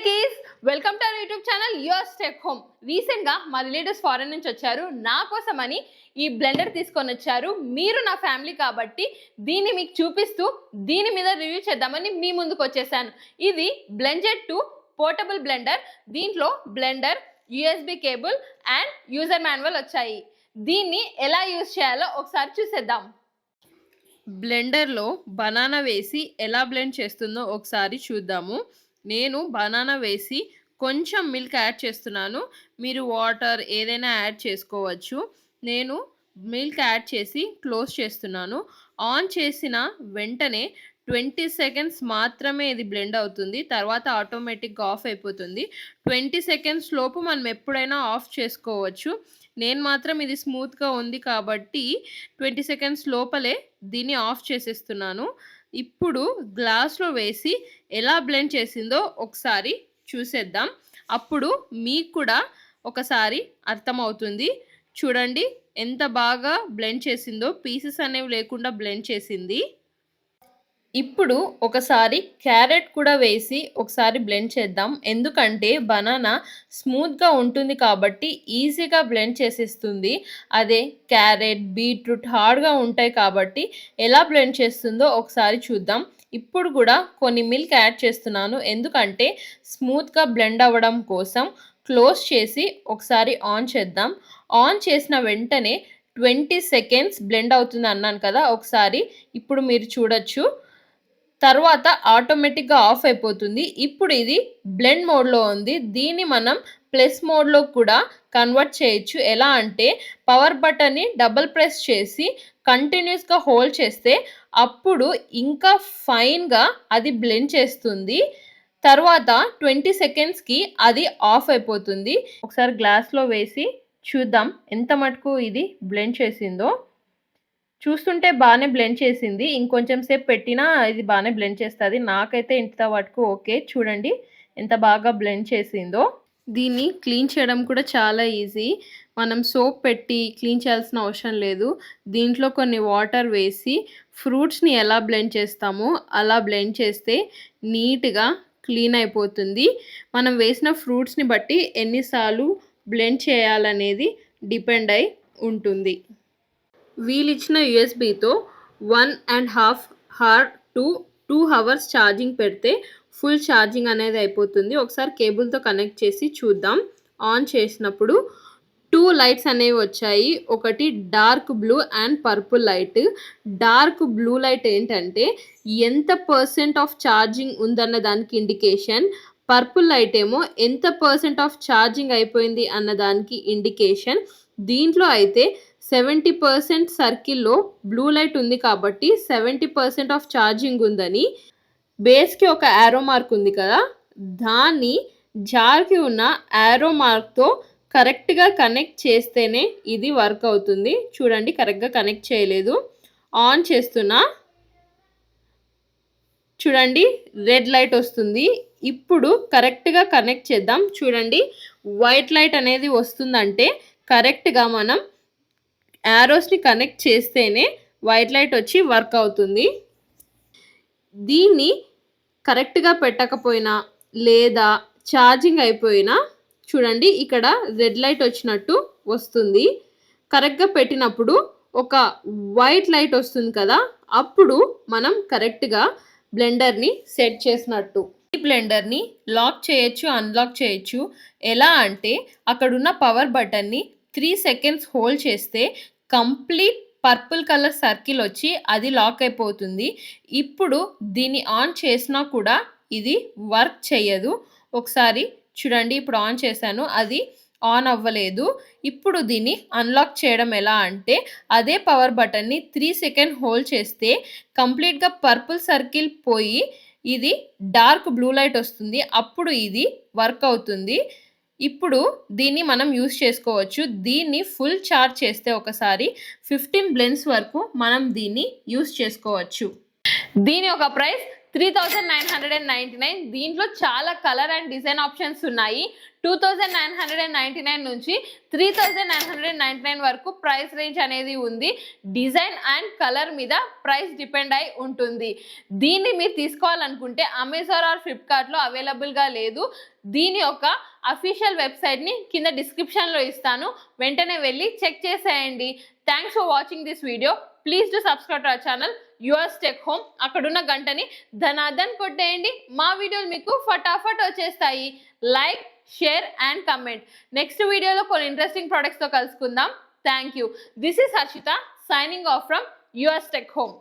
Techies welcome to our YouTube channel your take home. రీసెంట్గా మా relatives foreign నుంచి వచ్చారు. నా కోసమని ఈ బ్లెండర్ తీసుకొని వచ్చారు. మీరు నా ఫ్యామిలీ కాబట్టి దీన్ని మీకు చూపిస్తూ దీని మీద రివ్యూ చేద్దామని మీ ముందుకు వచ్చేసాను. ఇది బ్లెంజెడ్ 2 పోర్టబుల్ బ్లెండర్. దీంట్లో blender, USB cable and user manual వచ్చాయి. దీన్ని ఎలా యూజ్ చేయాలో ఒకసారి చూసేద్దాం. బ్లెండర్లో బనానా వేసి ఎలా బ్లెండ్ చేస్తుందో ఒకసారి చూద్దాము. నేను బనానా వేసి కొంచెం మిల్క్ యాడ్ చేస్తున్నాను. మీరు వాటర్ ఏదైనా యాడ్ చేసుకోవచ్చు. నేను మిల్క్ యాడ్ చేసి క్లోజ్ చేస్తున్నాను. ఆన్ చేసిన వెంటనే 20 సెకండ్స్ మాత్రమే ఇది బ్లెండ్ అవుతుంది. తర్వాత ఆటోమేటిక్గా ఆఫ్ అయిపోతుంది. 20 సెకండ్స్ లోపు మనం ఎప్పుడైనా ఆఫ్ చేసుకోవచ్చు. నేను మాత్రం ఇది స్మూత్గా ఉంది కాబట్టి 20 సెకండ్స్ లోపలే దీన్ని ఆఫ్ చేసేస్తున్నాను. ఇప్పుడు గ్లాస్లో వేసి ఎలా బ్లెండ్ చేసిందో ఒకసారి చూసేద్దాం. అప్పుడు మీకు కూడా ఒకసారి అర్థమవుతుంది. చూడండి ఎంత బాగా బ్లెండ్ చేసిందో, పీసెస్ అనేవి లేకుండా బ్లెండ్ చేసింది. ఇప్పుడు ఒకసారి క్యారెట్ కూడా వేసి ఒకసారి బ్లెండ్ చేద్దాం. ఎందుకంటే బనానా స్మూత్గా ఉంటుంది కాబట్టి ఈజీగా బ్లెండ్ చేసేస్తుంది. అదే క్యారెట్, బీట్రూట్ హార్డ్గా ఉంటాయి కాబట్టి ఎలా బ్లెండ్ చేస్తుందో ఒకసారి చూద్దాం. ఇప్పుడు కూడా కొన్ని మిల్క్ యాడ్ చేస్తున్నాను. ఎందుకంటే స్మూత్గా బ్లెండ్ అవ్వడం కోసం. క్లోజ్ చేసి ఒకసారి ఆన్ చేద్దాం. ఆన్ చేసిన వెంటనే 20 సెకండ్స్ బ్లెండ్ అవుతుంది అన్నాను కదా. ఒకసారి ఇప్పుడు మీరు చూడొచ్చు. తర్వాత ఆటోమేటిక్గా ఆఫ్ అయిపోతుంది. ఇప్పుడు ఇది బ్లెండ్ మోడ్లో ఉంది. దీన్ని మనం ప్లస్ మోడ్లో కూడా కన్వర్ట్ చేయొచ్చు. ఎలా అంటే పవర్ బటన్ని డబుల్ ప్రెస్ చేసి కంటిన్యూస్గా హోల్డ్ చేస్తే అప్పుడు ఇంకా ఫైన్గా అది బ్లెండ్ చేస్తుంది. తర్వాత 20 సెకండ్స్కి అది ఆఫ్ అయిపోతుంది. ఒకసారి గ్లాస్లో వేసి చూద్దాం ఎంత మటుకు ఇది బ్లెండ్ చేసిందో. చూస్తుంటే బాగానే బ్లెండ్ చేసింది. ఇంకొంచెం సేపు పెట్టినా ఇది బాగానే బ్లెండ్ చేస్తుంది. నాకైతే ఇంత వరకు ఓకే. చూడండి ఎంత బాగా బ్లెండ్ చేసిందో. దీన్ని క్లీన్ చేయడం కూడా చాలా ఈజీ. మనం సోప్ పెట్టి క్లీన్ చేయాల్సిన అవసరం లేదు. దీంట్లో కొన్ని వాటర్ వేసి ఫ్రూట్స్ని ఎలా బ్లెండ్ చేస్తామో అలా బ్లెండ్ చేస్తే నీట్గా క్లీన్ అయిపోతుంది. మనం వేసిన ఫ్రూట్స్ని బట్టి ఎన్నిసార్లు బ్లెండ్ చేయాలనేది డిపెండ్ అయి ఉంటుంది. వీళ్ళిచ్చిన యూఎస్బితో 1.5 అవర్ టు 2 అవర్స్ ఛార్జింగ్ పెడితే ఫుల్ ఛార్జింగ్ అనేది అయిపోతుంది. ఒకసారి కేబుల్తో కనెక్ట్ చేసి చూద్దాం. ఆన్ చేసినప్పుడు 2 లైట్స్ అనేవి వచ్చాయి. ఒకటి dark blue and purple light. Dark blue light ఏంటంటే ఎంత % ఆఫ్ ఛార్జింగ్ ఉందన్న దానికి ఇండికేషన్. పర్పుల్ లైట్ ఏమో ఎంత % ఆఫ్ ఛార్జింగ్ అయిపోయింది అన్న దానికి ఇండికేషన్. దీంట్లో అయితే 70% సర్కిల్లో బ్లూ లైట్ ఉంది కాబట్టి 70% ఆఫ్ ఛార్జింగ్ ఉందని. బేస్కి ఒక యారో మార్క్ ఉంది కదా, దాన్ని జార్కి ఉన్న యారో మార్క్తో కరెక్ట్గా కనెక్ట్ చేస్తేనే ఇది వర్క్ అవుతుంది. చూడండి కరెక్ట్గా కనెక్ట్ చేయలేదు. ఆన్ చేస్తున్నా. చూడండి రెడ్ లైట్ వస్తుంది. ఇప్పుడు కరెక్ట్గా కనెక్ట్ చేద్దాం. చూడండి వైట్ లైట్ అనేది వస్తుందంటే కరెక్ట్గా మనం యారోస్ని కనెక్ట్ చేస్తేనే వైట్ లైట్ వచ్చి వర్క్ అవుతుంది. దీన్ని కరెక్ట్గా పెట్టకపోయినా లేదా ఛార్జింగ్ అయిపోయినా చూడండి ఇక్కడ రెడ్ లైట్ వచ్చినట్టు వస్తుంది. కరెక్ట్గా పెట్టినప్పుడు ఒక వైట్ లైట్ వస్తుంది కదా, అప్పుడు మనం కరెక్ట్గా బ్లెండర్ని సెట్ చేసినట్టు. ఈ బ్లెండర్ని లాక్ చేయొచ్చు, అన్లాక్ చేయొచ్చు. ఎలా అంటే అక్కడున్న పవర్ బటన్ని 3 సెకండ్స్ హోల్డ్ చేస్తే కంప్లీట్ పర్పుల్ కలర్ సర్కిల్ వచ్చి అది లాక్ అయిపోతుంది. ఇప్పుడు దీన్ని ఆన్ చేసినా కూడా ఇది వర్క్ చేయదు. ఒకసారి చూడండి ఇప్పుడు ఆన్ చేశాను, అది ఆన్ అవ్వలేదు. ఇప్పుడు దీన్ని అన్లాక్ చేయడం ఎలా అంటే అదే పవర్ బటన్ని 3 సెకండ్ హోల్డ్ చేస్తే కంప్లీట్గా పర్పుల్ సర్కిల్ పోయి ఇది డార్క్ బ్లూ లైట్ వస్తుంది. అప్పుడు ఇది వర్క్ అవుతుంది. ఇప్పుడు దీన్ని మనం యూస్ చేసుకోవచ్చు. దీన్ని ఫుల్ ఛార్జ్ చేస్తే ఒకసారి 15 బ్లెండ్స్ వరకు మనం దీన్ని యూస్ చేసుకోవచ్చు. దీని ఒక ప్రైస్ 3999. దీంట్లో చాలా కలర్ అండ్ డిజైన్ ఆప్షన్స్ ఉన్నాయి. 2999 నుంచి 3999 వరకు ప్రైస్ రేంజ్ అనేది ఉంది. డిజైన్ అండ్ కలర్ మీద ప్రైస్ డిపెండ్ అయి ఉంటుంది. దీన్ని మీరు తీసుకోవాలనుకుంటే అమెజాన్ ఆర్ ఫ్లిప్కార్ట్లో అవైలబుల్గా లేదు. దీని యొక్క అఫీషియల్ వెబ్సైట్ని కింద డిస్క్రిప్షన్లో ఇస్తాను, వెంటనే వెళ్ళి చెక్ చేసేయండి. Thanks for watching this video. Please to subscribe to our channel Yours Tech Home. అక్కడున్న గంటని ధనాధన్ కొట్టేయండి, మా వీడియోలు మీకు ఫటాఫట్ వచ్చేస్తాయి. Like, share and comment. Next వీడియోలో కొన్ని ఇంట్రెస్టింగ్ ప్రొడక్ట్స్తో కలుసుకుందాం. Thank you. This is Harshita signing off from Yours Tech home.